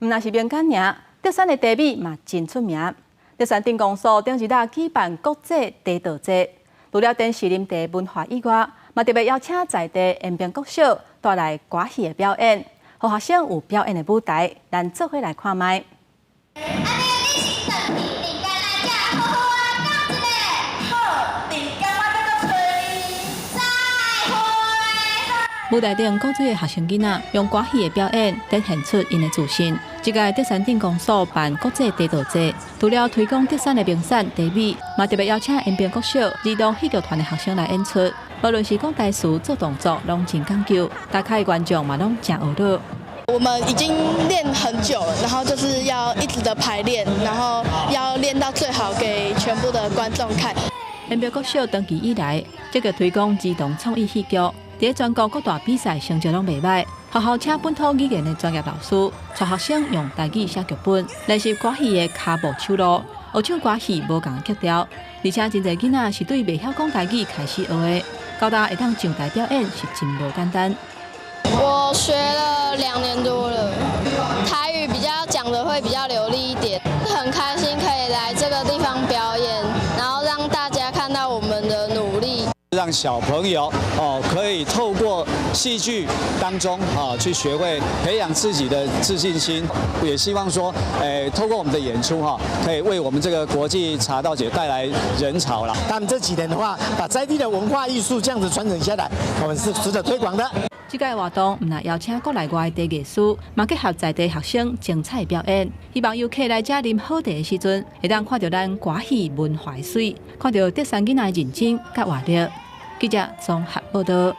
唔那是民间尔，德山的茶米嘛真出名。德山镇公所顶日来举办国际茶道节，除了电视饮茶文化以外，嘛特别邀请在地延平国小带来歌戏的表演，互学生有表演的舞台，咱做伙来看卖。 舞台顶各队的学生囡仔用歌戏的表演展现出因的自信。这届德山镇公所办国际茶道节，除了推广德山的名产茶米，嘛特别邀请延平国小儿童戏剧团的学生来演出。无论是讲台词、做动作，拢真讲究，大家的观众嘛拢真学乐。 我们已经练很久了，然后就是要一直的排练，然后要练到最好给全部的观众看。延平国小长期以来，这个推广儿童创意戏剧。 在全国各大比赛成绩拢袂歹，学校请本土语言的专业老师，带学生用台语写剧本，练习歌戏的骹步手路，学唱歌戏无共曲调，而且真侪囡仔是对袂晓讲台语开始学的，到达会当上台表演是真无简单。我学了2年多了，台语比较讲的会比较流利一点，很开心可以来这个地方表演，然后让大家看到我们的努力。 让小朋友可以透过戏剧当中去学会培养自己的自信心，也希望说，透过我们的演出可以为我们这个国际茶道节带来人潮了。他们这几年的话，把在地的文化艺术这样子传承下来，我们是值得推广的。这届活动唔但邀请国内外的艺术，嘛结合在地学生精彩表演，希望游客来这啉好茶的时阵，会当看到咱歌戏文化水，看到德山囡仔认真甲活力。记者综合报道。